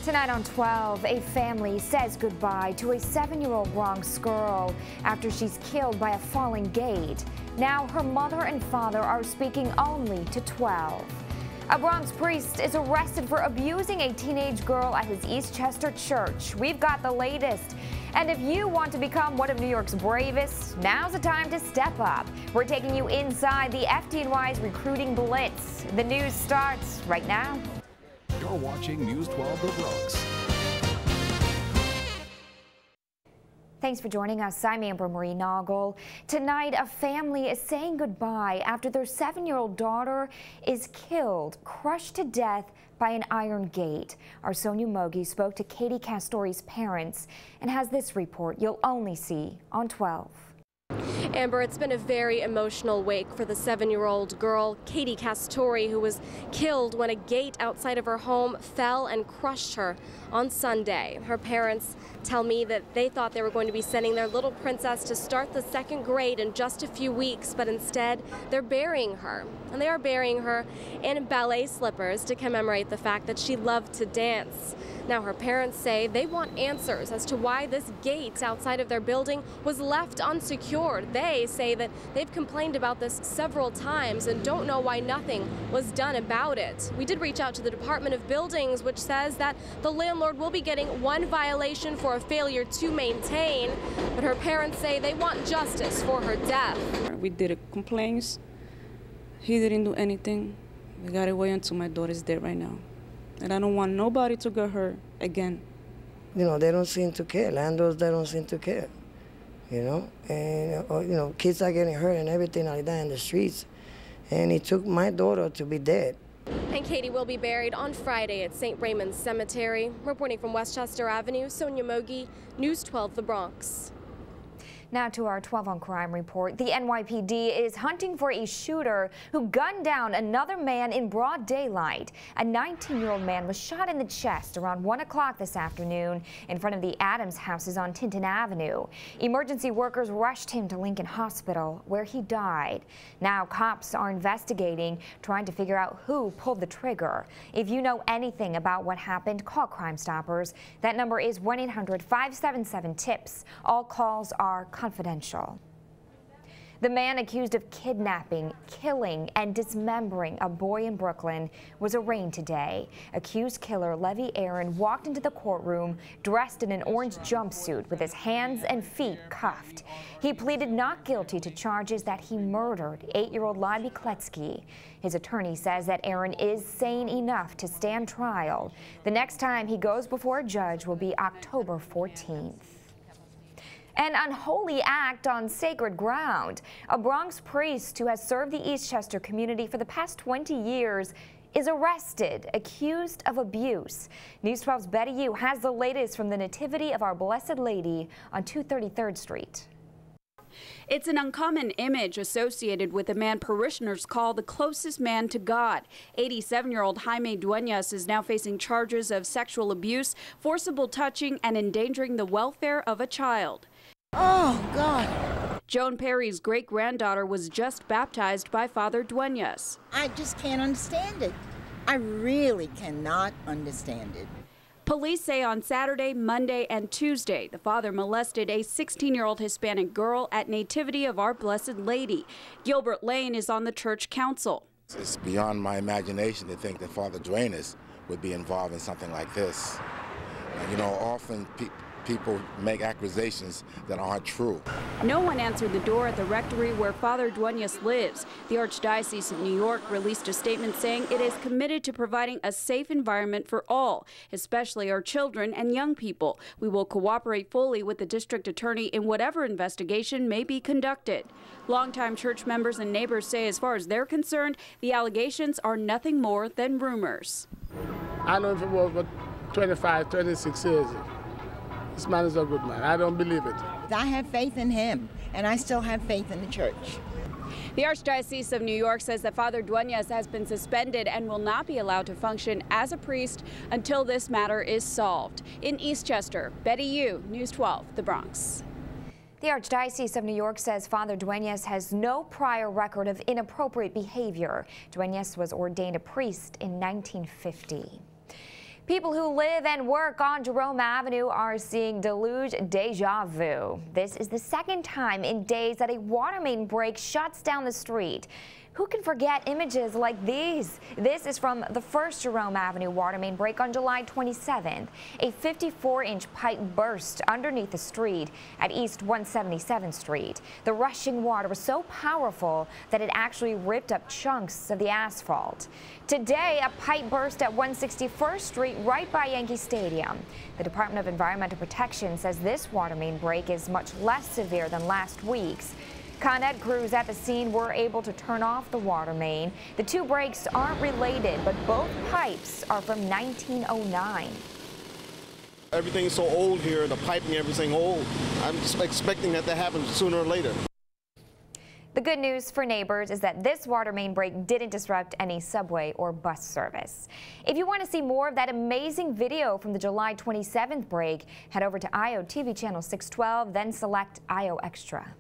Tonight on 12, a family says goodbye to a 7-year-old Bronx girl after she's killed by a falling gate. Now her mother and father are speaking only to 12. A Bronx priest is arrested for abusing a teenage girl at his Eastchester church. We've got the latest. And if you want to become one of New York's bravest, now's the time to step up. We're taking you inside the FDNY's recruiting blitz. The news starts right now. You're watching News 12 The Bronx. Thanks for joining us. I'm Amber Marie Noggle. Tonight, a family is saying goodbye after their 7-year-old daughter is killed, crushed to death by an iron gate. Our Sonia Mogi spoke to Katie Castori's parents and has this report you'll only see on 12. Amber, it's been a very emotional wake for the 7-year-old girl, Katie Castori, who was killed when a gate outside of her home fell and crushed her on Sunday. Her parents tell me that they thought they were going to be sending their little princess to start the 2nd grade in just a few weeks, but instead they're burying her. And they are burying her in ballet slippers to commemorate the fact that she loved to dance. Now her parents say they want answers as to why this gate outside of their building was left unsecured. They say that they've complained about this several times and don't know why nothing was done about it. We did reach out to the Department of Buildings, which says that the landlord will be getting 1 violation for a failure to maintain, but her parents say they want justice for her death. We did complaints. He didn't do anything. We got away until my daughter's dead right now. And I don't want nobody to get hurt again. You know, they don't seem to care. Landlords, they don't seem to care. You know, and, you know, kids are getting hurt and everything like that in the streets. And he took my daughter to be dead. And Katie will be buried on Friday at St. Raymond's Cemetery. Reporting from Westchester Avenue, Sonia Mogi, News 12 The Bronx. Now to our 12 on Crime report. The NYPD is hunting for a shooter who gunned down another man in broad daylight. A 19-year-old man was shot in the chest around 1 o'clock this afternoon in front of the Adams houses on Tinton Avenue. Emergency workers rushed him to Lincoln Hospital, where he died. Now cops are investigating, trying to figure out who pulled the trigger. If you know anything about what happened, call Crime Stoppers. That number is 1-800-577-TIPS. All calls are confidential. The man accused of kidnapping, killing, and dismembering a boy in Brooklyn was arraigned today. Accused killer Levy Aaron walked into the courtroom dressed in an orange jumpsuit with his hands and feet cuffed. He pleaded not guilty to charges that he murdered 8-year-old Libby Kletsky. His attorney says that Aaron is sane enough to stand trial. The next time he goes before a judge will be October 14th. An unholy act on sacred ground. A Bronx priest who has served the Eastchester community for the past 20 years is arrested, accused of abuse. News 12's Betty Yu has the latest from the Nativity of Our Blessed Lady on 233rd Street. It's an uncommon image associated with a man parishioners call the closest man to God. 87-year-old Jaime Duenas is now facing charges of sexual abuse, forcible touching, and endangering the welfare of a child. Oh, God. Joan Perry's great-granddaughter was just baptized by Father Duenas. I just can't understand it. I really cannot understand it. Police say on Saturday, Monday, and Tuesday, the father molested a 16-year-old Hispanic girl at Nativity of Our Blessed Lady. Gilbert Lane is on the church council. It's beyond my imagination to think that Father Duenas would be involved in something like this. You know, often people make accusations that aren't true. No one answered the door at the rectory where Father Duenas lives. The Archdiocese of New York released a statement saying it is committed to providing a safe environment for all, especially our children and young people. We will cooperate fully with the district attorney in whatever investigation may be conducted. Longtime church members and neighbors say as far as they're concerned, the allegations are nothing more than rumors. I know him for over 25, 26 years. This man is a good man. I don't believe it. I have faith in him, and I still have faith in the church. The Archdiocese of New York says that Father Duenas has been suspended and will not be allowed to function as a priest until this matter is solved. In Eastchester, Betty Yu, News 12, The Bronx. The Archdiocese of New York says Father Duenas has no prior record of inappropriate behavior. Duenas was ordained a priest in 1950. People who live and work on Jerome Avenue are seeing deluge deja vu. This is the second time in days that a water main break shuts down the street. Who can forget images like these? This is from the first Jerome Avenue water main break on July 27th. A 54-inch pipe burst underneath the street at East 177th Street. The rushing water was so powerful that it actually ripped up chunks of the asphalt. Today, a pipe burst at 161st Street right by Yankee Stadium. The Department of Environmental Protection says this water main break is much less severe than last week's. Con Ed crews at the scene were able to turn off the water main. The two breaks aren't related, but both pipes are from 1909. Everything is so old here, the piping, everything old. I'm just expecting that to happen sooner or later. The good news for neighbors is that this water main break didn't disrupt any subway or bus service. If you want to see more of that amazing video from the July 27th break, head over to IO TV channel 612, then select IO Extra.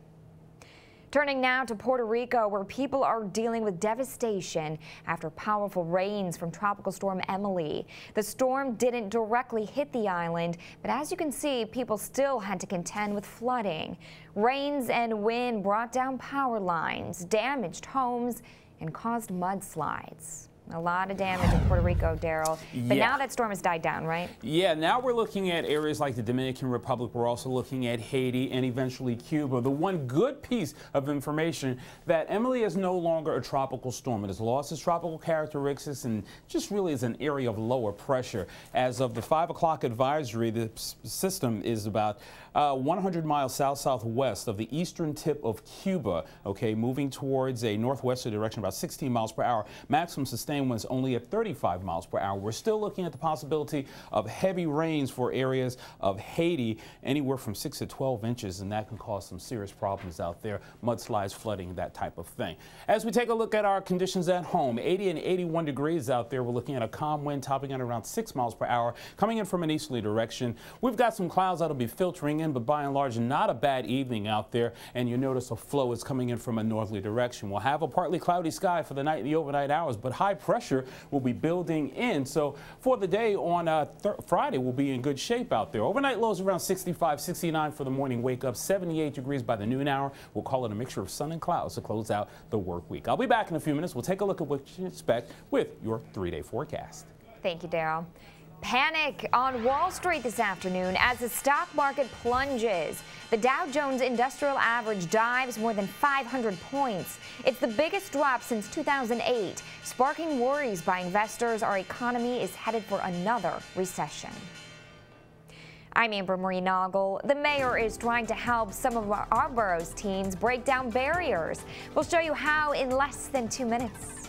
Turning now to Puerto Rico, where people are dealing with devastation after powerful rains from Tropical Storm Emily. The storm didn't directly hit the island, but as you can see, people still had to contend with flooding. Rains and wind brought down power lines, damaged homes, and caused mudslides. A lot of damage in Puerto Rico, Daryl. But now that storm has died down, right? Yeah, now we're looking at areas like the Dominican Republic. We're also looking at Haiti and eventually Cuba. The one good piece of information that Emily is no longer a tropical storm. It has lost its tropical characteristics and just really is an area of lower pressure. As of the 5 o'clock advisory, the system is about 100 miles south-southwest of the eastern tip of Cuba, okay, moving towards a northwesterly direction about 16 miles per hour. Maximum sustained winds only at 35 miles per hour. We're still looking at the possibility of heavy rains for areas of Haiti, anywhere from 6 to 12 inches, and that can cause some serious problems out there, mudslides, flooding, that type of thing. As we take a look at our conditions at home, 80 and 81 degrees out there. We're looking at a calm wind topping at around 6 miles per hour, coming in from an easterly direction. We've got some clouds that'll be filtering in, but by and large, not a bad evening out there, and you notice a flow is coming in from a northerly direction. We'll have a partly cloudy sky for the night and the overnight hours, but high pressure will be building in. So for the day on Friday, we'll be in good shape out there. Overnight lows around 65, 69 for the morning wake up, 78 degrees by the noon hour. We'll call it a mixture of sun and clouds to close out the work week. I'll be back in a few minutes. We'll take a look at what you expect with your 3-day forecast. Thank you, Daryl. Panic on Wall Street this afternoon as the stock market plunges. The Dow Jones Industrial Average dives more than 500 points. It's the biggest drop since 2008, sparking worries by investors our economy is headed for another recession. I'm Amber Marie Noggle. The mayor is trying to help some of our borough's teens break down barriers. We'll show you how in less than 2 minutes.